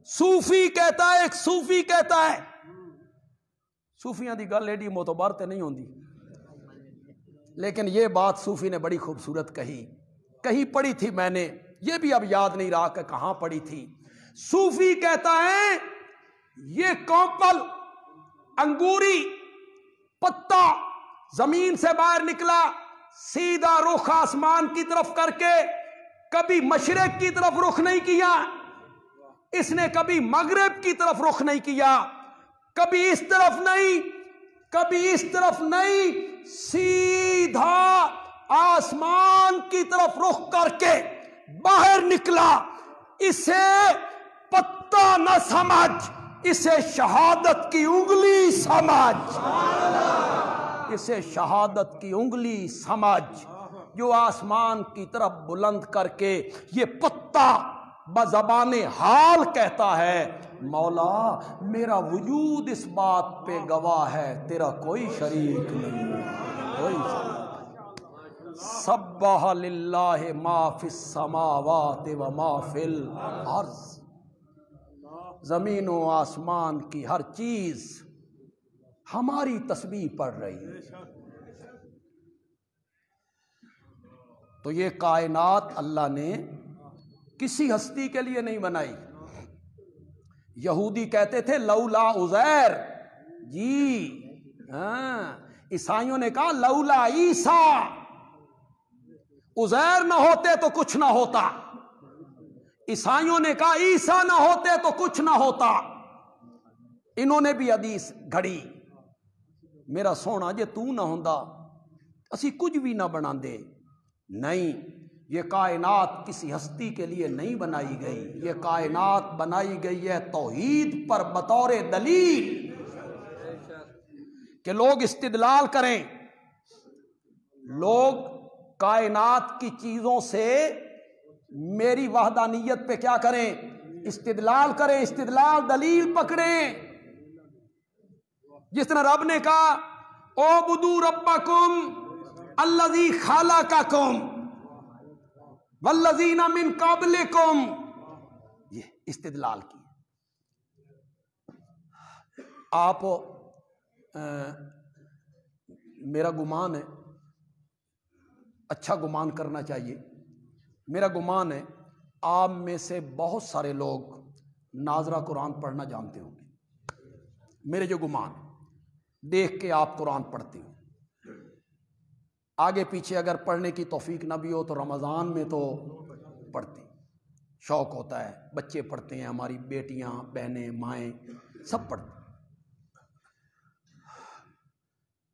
صوفی کہتا ہے، ایک صوفی کہتا ہے، صوفیاں دی گل ایڈی معتبر تے نہیں ہوندی، لیکن یہ بات صوفی نے بڑی خوبصورت کہی، کہیں پڑھی تھی میں نے، یہ بھی اب یاد نہیں رہا کہ کہاں پڑھی تھی۔ صوفی کہتا ہے یہ کونپل انگوری پتا زمین سے باہر نکلا، سیدھا رخ آسمان کی طرف کر کے، کبھی مشرق کی طرف رخ نہیں کیا، اس نے کبھی مغرب کی طرف رخ نہیں کیا، کبھی اس طرف نہیں، کبھی اس طرف نہیں، سیدھا آسمان کی طرف رخ کر کے باہر نکلا۔ اسے پتا نہ سمجھ، اسے شہادت کی انگلی سمجھ، اسے شہادت کی انگلی سمجھ، جو آسمان کی طرف بلند کر کے یہ پتا بزبان حال کہتا ہے، مولا میرا وجود اس بات پہ گواہ ہے، تیرا کوئی شریک نہیں ہے، کوئی شریک نہیں۔ سبح للہ ما فی السماوات و ما فی الارض، زمین و آسمان کی ہر چیز ہماری تسبیح پڑھ رہی ہے۔ تو یہ کائنات اللہ نے کسی ہستی کے لیے نہیں بنائی۔ یہودی کہتے تھے لولا عزیر، جی ہاں، عیسائیوں نے کہا لولا عیسیٰ، عزیر نہ ہوتے تو کچھ نہ ہوتا، عیسائیوں نے کہا عیسیٰ نہ ہوتے تو کچھ نہ ہوتا۔ انہوں نے بھی حدیث گھڑی، میرا سونا جے تو نہ ہوندا اسی کچھ بھی نہ بنا دے۔ نہیں، یہ کائنات کسی ہستی کے لیے نہیں بنائی گئی، یہ کائنات بنائی گئی ہے توحید پر بطور دلیل، کہ لوگ استدلال کریں، لوگ کائنات کی چیزوں سے میری وحدانیت پہ کیا کریں، استدلال کریں، استدلال دلیل پکڑیں۔ جس طرح رب نے کہا اعبدوا ربکم الذی خلقکم والذین من قبلکم، یہ استدلال کی۔ آپ میرا گمان ہے، اچھا گمان کرنا چاہیے، میرا گمان ہے آپ میں سے بہت سارے لوگ ناظرہ قرآن پڑھنا جانتے ہوں گے، میرے جو گمان ہے، دیکھ کے آپ قرآن پڑھتے ہوں، آگے پیچھے اگر پڑھنے کی توفیق نہ بھی ہو تو رمضان میں تو پڑھتے ہیں، شوق ہوتا ہے، بچے پڑھتے ہیں، ہماری بیٹیاں، بہنیں، مائیں سب پڑھتے ہیں۔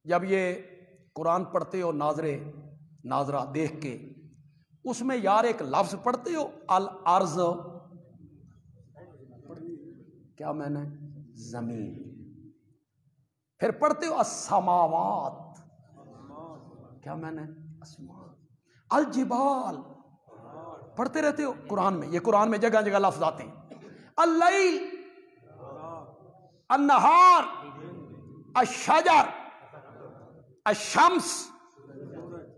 جب یہ قرآن پڑھتے ہو ناظرہ دیکھ کے، اس میں یار ایک لفظ پڑھتے ہو الارض، کیا میں نے زمین، پھر پڑھتے ہو السماوات، کیا میں نے آسمان، الجبال، پڑھتے رہتے ہو قرآن میں، یہ قرآن میں جگہ جگہ لفظ آتے ہیں، اللیل، النہار، الشجر، الشمس،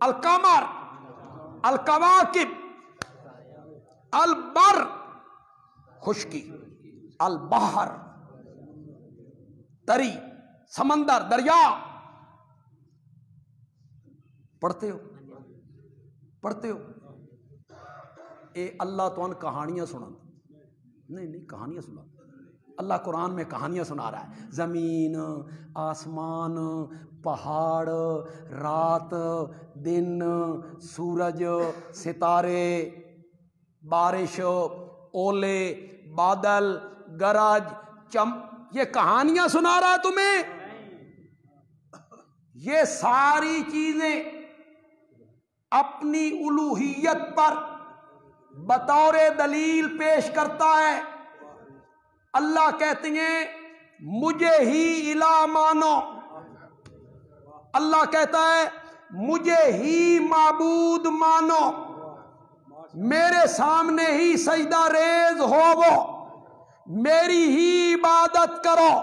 القمر، الکواکب، البر، خشکی، البحر، تری، سمندر، دریا، پڑھتے ہو اے اللہ تو ان کہانیاں سنا، نہیں کہانیاں سنا، اللہ قرآن میں کہانیاں سنا رہا ہے، زمین، آسمان، پہاڑ، رات، دن، سورج، ستارے، بارش، اولے، بادل، گرج، یہ کہانیاں سنا رہا ہے تمہیں؟ یہ ساری چیزیں اپنی الوہیت پر بطور دلیل پیش کرتا ہے۔ اللہ کہتے ہیں مجھے ہی الہ مانو، اللہ کہتا ہے مجھے ہی معبود مانو، میرے سامنے ہی سجدہ ریز ہوو، میری ہی عبادت کرو،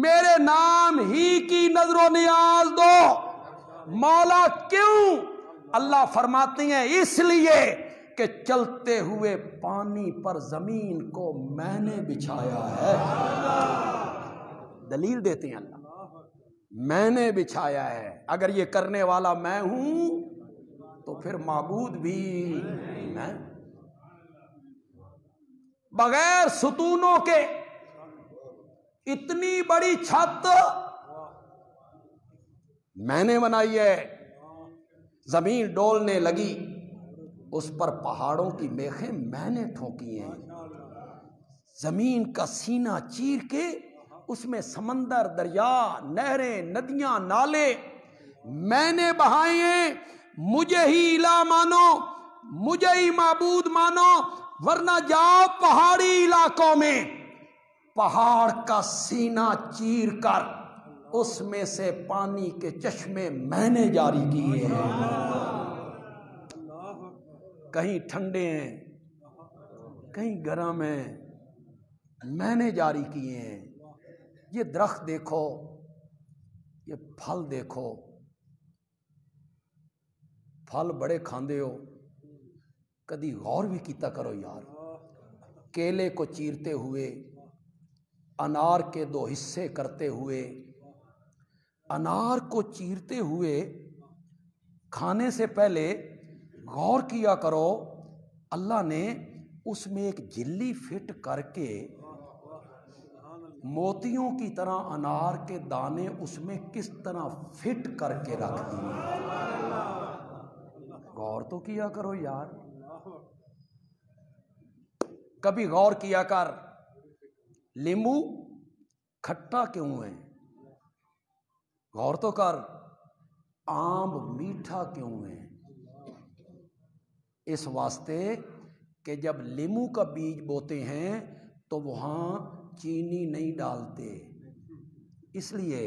میرے نام ہی کی نظر و نیاز دو۔ مولا کیوں؟ اللہ فرماتے ہیں اس لیے کہ چلتے ہوئے پانی پر زمین کو میں نے بچھایا ہے، دلیل دیتے ہیں اللہ، میں نے بچھایا ہے، اگر یہ کرنے والا میں ہوں تو پھر معبود بھی میں، بغیر ستونوں کے اتنی بڑی چھت میں نے بنائی ہے، زمین ڈولنے لگی، اس پر پہاڑوں کی میخیں میں نے ٹھوکی ہیں، زمین کا سینہ چیر کے اس میں سمندر، دریا، نہریں، ندیاں، نالے میں نے بہائے ہیں، مجھے ہی الہ مانو، مجھے ہی معبود مانو، ورنہ جاؤ پہاڑی علاقوں میں، پہاڑ کا سینہ چیر کر اس میں سے پانی کے چشمے میں نے جاری کیے ہیں، کہیں ٹھنڈے ہیں کہیں گرم ہیں، میں نے جاری کیے ہیں۔ یہ درخت دیکھو، یہ پھل دیکھو، پھل بڑے کھاندے ہو، کدی غور بھی کیتا کرو یار، کیلے کو چیرتے ہوئے، انار کے 2 حصے کرتے ہوئے، انار کو چیرتے ہوئے کھانے سے پہلے غور کیا کرو، اللہ نے اس میں ایک جلی فٹ کر کے موتیوں کی طرح انار کے دانے اس میں کس طرح فٹ کر کے رکھ دیے، غور تو کیا کرو یار، کبھی غور کیا کر لیمو کھٹا کیوں ہے، غور تو کر آم میٹھا کیوں ہے، اس واسطے کہ جب لیمو کا بیج بوتے ہیں تو وہاں چینی نہیں ڈالتے اس لیے،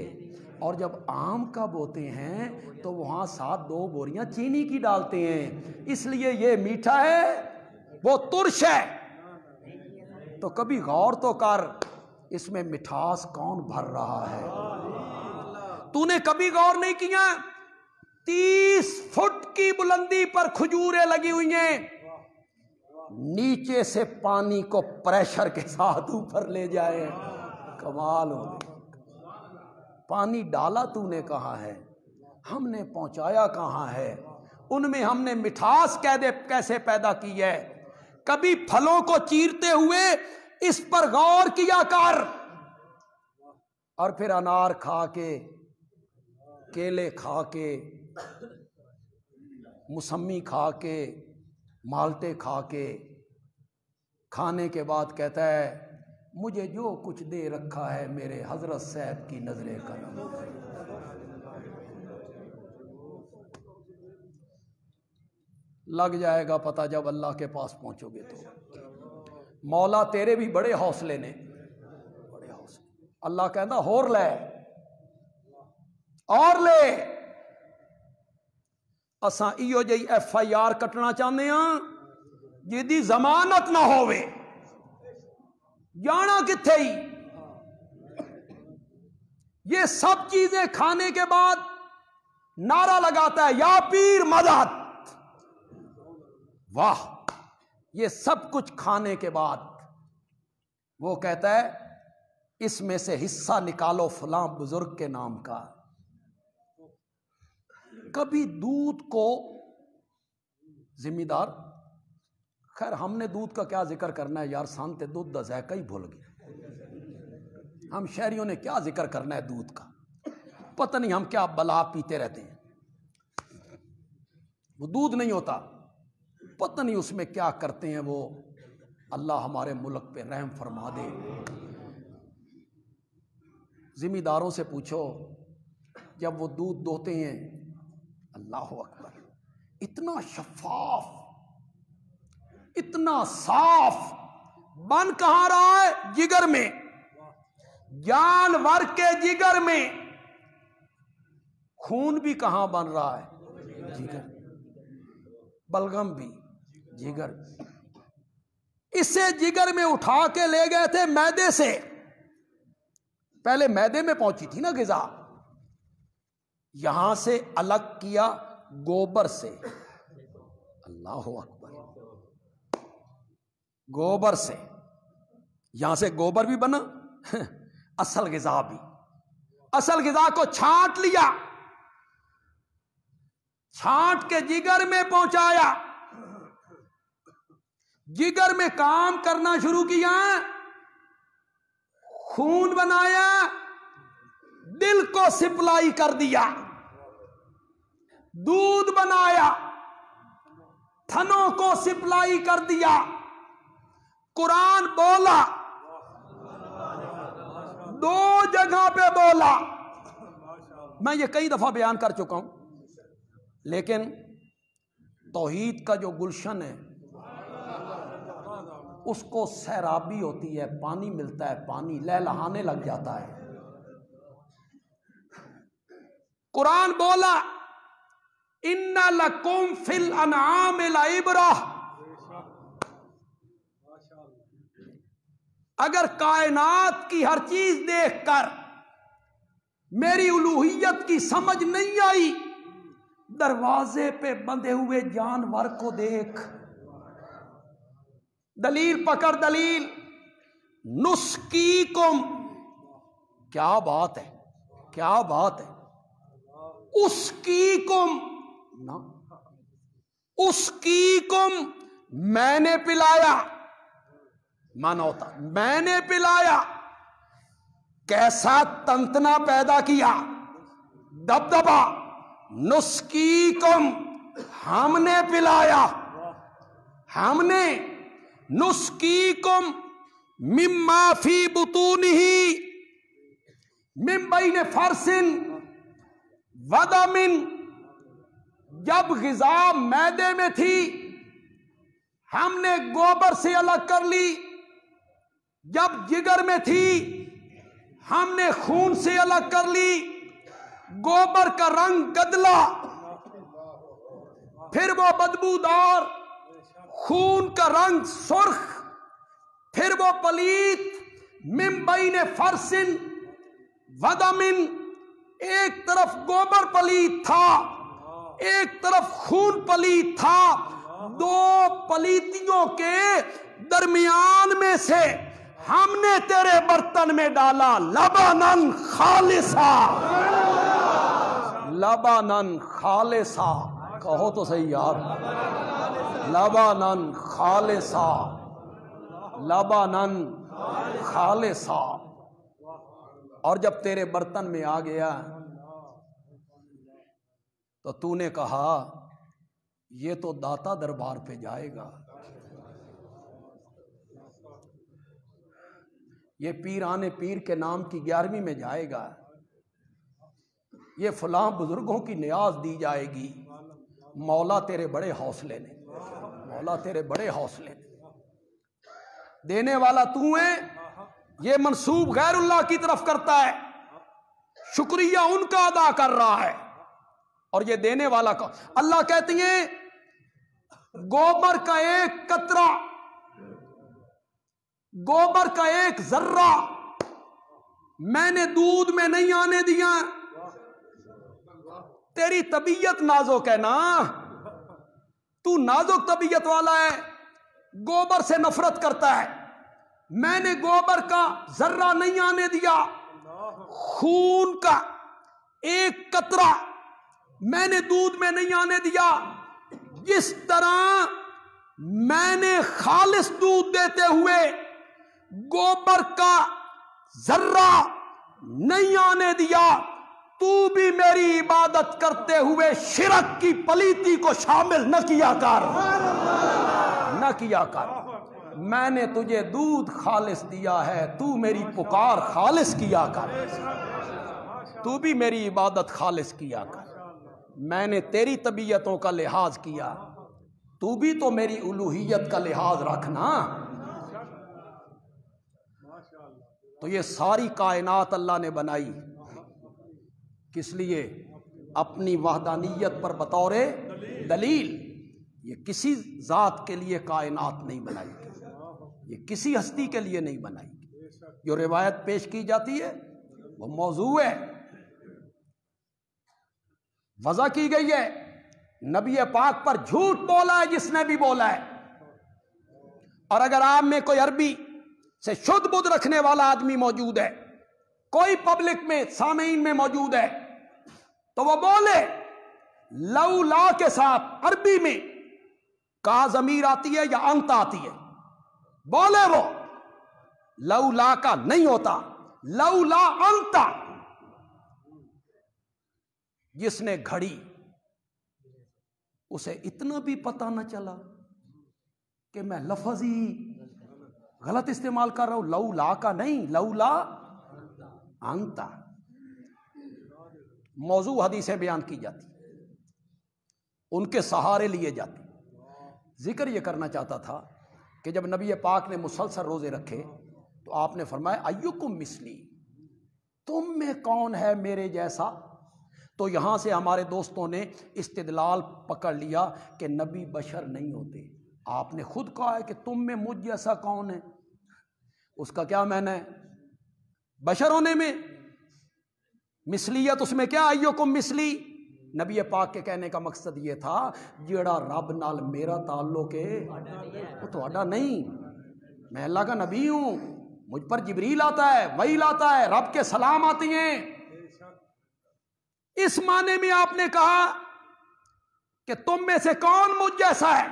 اور جب آم کا بوتے ہیں تو وہاں ساتھ 2 بوریاں چینی کی ڈالتے ہیں، اس لیے یہ میٹھا ہے وہ ترش ہے، تو کبھی غور تو کر اس میں مٹھاس کون بھر رہا ہے، تو نے کبھی غور نہیں کیا 30 فٹ کی بلندی پر کھجوریں لگی ہوئی ہیں، نیچے سے پانی کو پریشر کے ساتھ اوپر لے جائے، کمال ہو گئی، پانی ڈالا تو نے کہاں ہے، ہم نے پہنچایا کہاں ہے، ان میں ہم نے مٹھاس کیسے پیدا کی ہے، کبھی پھلوں کو چیرتے ہوئے اس پر غور کیا کر، اور پھر انار کھا کے، کیلے کھا کے، موسمی کھا کے، مالٹے کھا کے کھانے کے بعد کہتا ہے مجھے جو کچھ دے رکھا ہے میرے حضرت صاحب کی نظر کرم ہے۔ لگ جائے گا پتہ جب اللہ کے پاس پہنچو گے تو مولا تیرے بھی بڑے حوصلے نے، بڑے حوصلے۔ اللہ کہندا ہور لے اور لے، اساں ایو جئی ایف آئی آر کٹنا چاہنے ہاں جدی ضمانت نہ ہوئے، جانا کتھے ہی۔ یہ سب چیزیں کھانے کے بعد نعرہ لگاتا ہے یا پیر مدد، واہ، یہ سب کچھ کھانے کے بعد وہ کہتا ہے اس میں سے حصہ نکالو فلاں بزرگ کے نام کا۔ کبھی دودھ کو ذمہ دار، خیر ہم نے دودھ کا کیا ذکر کرنا ہے یار، سانتے دودھ دا ذائقہ ہی بھول گئے، ہم شہریوں نے کیا ذکر کرنا ہے دودھ کا، پتہ نہیں ہم کیا بلا پیتے رہتے ہیں، وہ دودھ نہیں ہوتا، پتہ نہیں اس میں کیا کرتے ہیں وہ، اللہ ہمارے ملک پہ رحم فرما دے۔ ذمہ داروں سے پوچھو جب وہ دودھ دوہتے ہیں، اللہ اکبر، اتنا شفاف، اتنا صاف، بن کہاں رہا ہے؟ جگر میں، جانور کے جگر میں۔ خون بھی کہاں بن رہا ہے؟ جگر، بلغم بھی جگر۔ اسے جگر میں اٹھا کے لے گئے تھے معدے سے، پہلے معدے میں پہنچی تھی نا غذا، یہاں سے الگ کیا گوبر سے، اللہ اکبر، گوبر سے، یہاں سے گوبر بھی بنا، اصل غذا بھی، اصل غذا کو چھانٹ لیا، چھانٹ کے جگر میں پہنچایا، جگر میں کام کرنا شروع کیا، خون بنایا، دل کو سپلائی کر دیا، دودھ بنایا، تھنوں کو سپلائی کر دیا، قرآن بولا، دو جگہ پہ بولا، میں یہ کئی دفعہ بیان کر چکا ہوں، لیکن توحید کا جو گلشن ہے اس کو سیرابی ہوتی ہے، پانی ملتا ہے، پانی لہلہانے لگ جاتا ہے۔ قرآن بولا ان لکم فی الانعام لعبرہ، اگر کائنات کی ہر چیز دیکھ کر میری الوہیت کی سمجھ نہیں آئی، دروازے پہ بندھے ہوئے جانور کو دیکھ، دلیل پکڑ دلیل، نسقیکم، کیا بات ہے، کیا بات ہے، اسقیکم نا، اسقیکم، میں نے پلایا، مانا ہوتا میں نے پلایا، کیسا تنتنا پیدا کیا، دبدبا، نسقیکم، ہم نے پلایا، ہم نے، نسقیکم مما فی بطونہ من بین فرث ودم، جب غذا معدے میں تھی ہم نے گوبر سے الگ کر لی، جب جگر میں تھی ہم نے خون سے الگ کر لی، گوبر کا رنگ گدلا، پھر وہ بدبودار، خون کا رنگ سرخ، پھر وہ پلیت، من بین فرث ودم، ایک طرف گوبر پلیت تھا ایک طرف خون پلیت تھا، دو پلیتیوں کے درمیان میں سے ہم نے تیرے برتن میں ڈالا لبنن خالصا، لبنن خالصا، کہو تو صحیح یار، لبنن خالصا، لبنن خالصا، اور جب تیرے برتن میں آ گیا تو تو نے کہا یہ تو داتا دربار پہ جائے گا، یہ پیران پیر کے نام کی 11ویں میں جائے گا، یہ فلاں بزرگوں کی نیاز دی جائے گی۔ مولا تیرے بڑے حوصلے نے، مولا تیرے بڑے حوصلے نے، دینے والا تو ہے۔ یہ منسوب غیر اللہ کی طرف کرتا ہے، شکریہ ان کا ادا کر رہا ہے، اور یہ دینے والا کا۔ اللہ کہتی ہیں گوبر کا ایک قطرہ، گوبر کا ایک ذرہ میں نے دودھ میں نہیں آنے دیا۔ تیری طبیعت نازک ہے نا، تو نازک طبیعت والا ہے، گوبر سے نفرت کرتا ہے۔ میں نے گوبر کا ذرہ نہیں آنے دیا، خون کا ایک قطرہ میں نے دودھ میں نہیں آنے دیا۔ جس طرح میں نے خالص دودھ دیتے ہوئے گوبر کا ذرہ نہیں آنے دیا، تو بھی میری عبادت کرتے ہوئے شرک کی پلیتی کو شامل نہ کیا کر، نہ کیا کر۔ میں نے تجھے دودھ خالص دیا ہے، تو میری پکار خالص کیا کر، تو بھی میری عبادت خالص کیا کر۔ میں نے تیری طبیعتوں کا لحاظ کیا، تو بھی تو میری الوہیت کا لحاظ رکھنا۔ تو یہ ساری کائنات اللہ نے بنائی کس لیے؟ اپنی وحدانیت پر بطور دلیل۔ یہ کسی ذات کے لیے کائنات نہیں بنائی گئی، یہ کسی ہستی کے لیے نہیں بنائی گئی۔ جو روایت پیش کی جاتی ہے وہ موضوع ہے، وضع کی گئی ہے۔ نبی پاک پر جھوٹ بولا ہے جس نے بھی بولا ہے، اور اگر آپ میں کوئی عربی سے شدھ بدھ رکھنے والا آدمی موجود ہے، کوئی پبلک میں سامعین میں موجود ہے، تو وہ بولے لولا کے ساتھ عربی میں کا ضمیر آتی ہے یا انت آتی ہے، بولے وہ لولا کا نہیں ہوتا، لولا انت۔ جس نے گھڑی اسے اتنا بھی پتہ نہ چلا کہ میں لفظ ہی غلط استعمال کر رہا ہوں، لولا کا نہیں، لولا انت۔ موضوع حدیثیں بیان کی جاتی، ان کے سہارے لیے جاتے۔ ذکر یہ کرنا چاہتا تھا کہ جب نبی پاک نے مسلسل روزے رکھے تو آپ نے فرمایا ایکم مثلی، تم میں کون ہے میرے جیسا؟ تو یہاں سے ہمارے دوستوں نے استدلال پکڑ لیا کہ نبی بشر نہیں ہوتے۔ آپ نے خود کہا ہے کہ تم میں مجھ جیسا کون ہے، اس کا کیا معنی ہے؟ بشر ہونے میں مثلیت، اس میں کیا ایکم مثلی؟ نبی پاک کے کہنے کا مقصد یہ تھا جیڑا رب نال میرا تعلق ہے وہ تہاڈا نہیں، میں اللہ کا نبی ہوں، مجھ پر جبریل آتا ہے، وحی آتا ہے، رب کے سلام آتی ہیں۔ اس معنی میں آپ نے کہا کہ تم میں سے کون مجھ جیسا ہے؟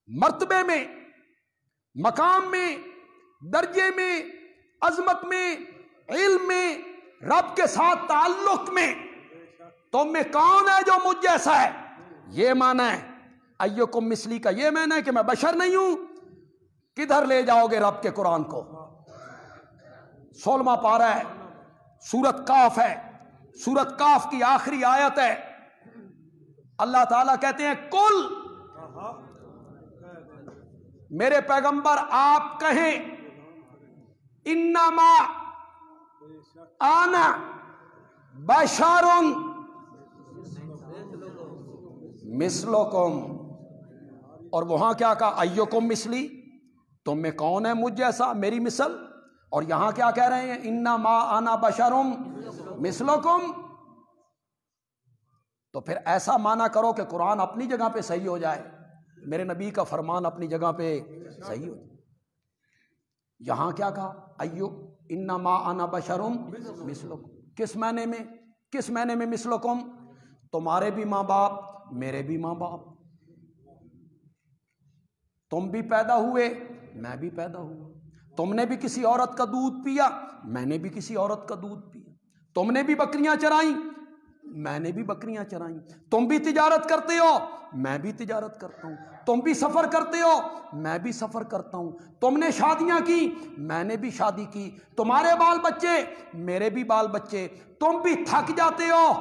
مرتبے میں، مقام میں، درجے میں، عظمت میں، علم میں، رب کے ساتھ تعلق میں تم میں کون ہے جو مجھ جیسا ہے؟ یہ معنی ہے ایکم مثلی کا، یہ معنی ہے کہ میں بشر نہیں ہوں۔ کدھر لے جاؤ گے رب کے قرآن کو؟ 16واں پارہ ہے، سورت کاف ہے، سورت کاف کی آخری آیت ہے۔ اللہ تعالیٰ کہتے ہیں کل، میرے پیغمبر آپ کہیں انما انا بشر مثلکم، اور وہاں کیا کہا؟ ایکم مثلی، تم میں کون ہے مجھ جیسا میری مثل؟ اور یہاں کیا کہہ رہے ہیں؟ انما انا بشر مثلکم۔ تو پھر ایسا معنی کرو کہ قرآن اپنی جگہ پہ صحیح ہو جائے، میرے نبی کا فرمان اپنی جگہ پہ صحیح ہو جائے۔ یہاں کیا کہا؟ انما انا بشر مثلکم، کس معنی میں؟ کس معنی میں مثلکم؟ تمہارے بھی ماں باپ، میرے بھی ماں باپ، تم بھی پیدا ہوئے، میں بھی پیدا ہوا، تم نے بھی کسی عورت کا دودھ پیا، میں نے بھی کسی عورت کا دودھ پیا، تم نے بھی بکریاں چرائیں، میں نے بھی بکریاں چرائیں. تم بھی تجارت کرتے ہو, میں بھی تجارت کرتا ہوں. تم بھی سفر کرتے ہو, میں بھی سفر کرتا ہوں. تم نے شادیاں کی, میں نے بھی شادی کی. تمہارے بال بچے, میرے بھی بال بچے. تم بھی تھک جاتے ہو,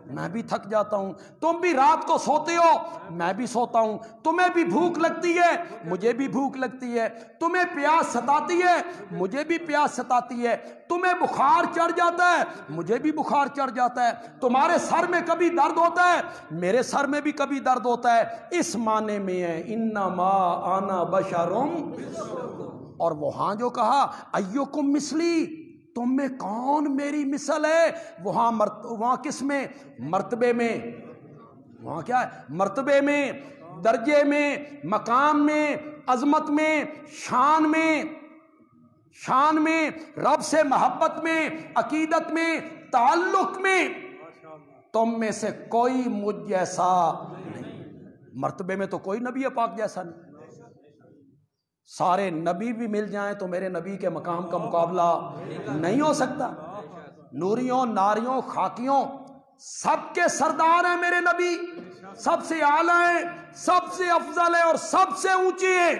میں بھی تھک جاتا ہوں. تم بھی رات کو سوتے ہو, میں بھی سوتا ہوں. تمہیں بھی بھوک لگتی ہے, مجھے بھی بھوک لگتی ہے. تمہیں پیاس ستاتی ہے, مجھے بھی پیاس ستاتی ہے. تمہیں بخار چڑھ جاتا ہے, مجھے بھی بخار چڑھ جاتا ہے. تمہارے سر میں کبھی درد ہوتا ہے, میرے سر میں بھی کبھی درد ہوتا ہے. اس معنی میں ہے انما انا بشرم. اور وہاں جو کہا ایکم مثلی, تم میں کون میری مثل ہے, وہاں کس میں, مرتبے میں. وہاں کیا ہے, مرتبے میں, درجے میں, مقام میں, عظمت میں, شان میں. شان میں, رب سے محبت میں, عقیدت میں, تعلق میں. تم میں سے کوئی مجھ جیسا نہیں. مرتبے میں تو کوئی نبی پاک جیسا نہیں. سارے نبی بھی مل جائیں تو میرے نبی کے مقام کا مقابلہ نہیں ہو سکتا. نوریوں, ناریوں, خاکیوں, سب کے سردار ہیں میرے نبی. سب سے اعلیٰ ہیں, سب سے افضل ہیں اور سب سے اونچے ہیں,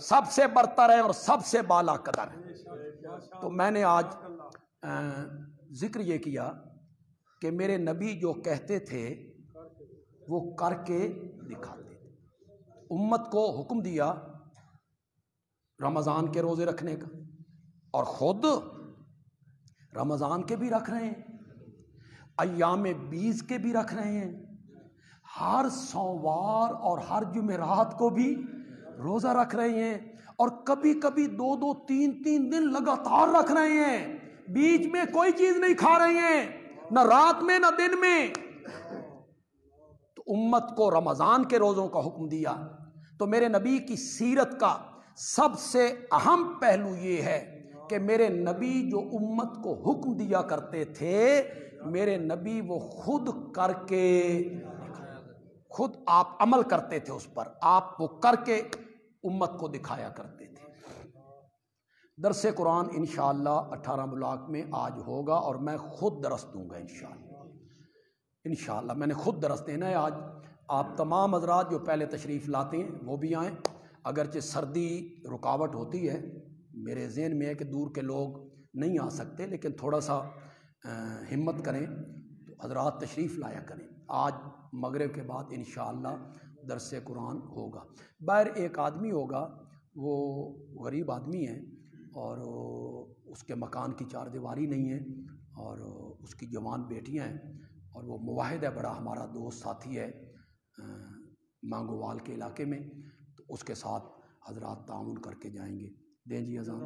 سب سے برتر ہیں اور سب سے بالا قدر ہیں. تو میں نے آج ذکر یہ کیا کہ میرے نبی جو کہتے تھے وہ کر کے دکھاتے تھے. امت کو حکم دیا رمضان کے روزے رکھنے کا, اور خود رمضان کے بھی رکھ رہے ہیں, ایام بیس کے بھی رکھ رہے ہیں, ہر سوموار اور ہر جمعرات کو بھی روزہ رکھ رہے ہیں, اور کبھی کبھی 2-2 3-3 دن لگاتار رکھ رہے ہیں. بیچ میں کوئی چیز نہیں کھا رہے ہیں, نہ رات میں نہ دن میں. تو امت کو رمضان کے روزوں کا حکم دیا. تو میرے نبی کی سیرت کا سب سے اہم پہلو یہ ہے کہ میرے نبی جو امت کو حکم دیا کرتے تھے, میرے نبی وہ خود کر کے, خود آپ عمل کرتے تھے اس پر, آپ وہ کر کے امت کو دکھایا کرتے تھے. درس قرآن انشاءاللہ 18 بلاک میں آج ہوگا, اور میں خود درس دوں گا انشاءاللہ. انشاءاللہ میں نے خود درس دینا ہے آج. آپ تمام حضرات جو پہلے تشریف لاتے ہیں وہ بھی آئیں. اگرچہ سردی رکاوٹ ہوتی ہے, میرے ذہن میں ہے کہ دور کے لوگ نہیں آ سکتے, لیکن تھوڑا سا ہمت کریں تو حضرات تشریف لایا کریں. آج مغرب کے بعد انشاءاللہ درس قرآن ہوگا. باہر ایک آدمی ہوگا, وہ غریب آدمی ہے, اور اس کے مکان کی چار دیواری نہیں ہے, اور اس کی جوان بیٹیاں ہیں, اور وہ موحد ہے, بڑا ہمارا دوست ساتھی ہے مانگووال کے علاقے میں. تو اس کے ساتھ حضرات تعاون کر کے جائیں گے. دیں جی اذان.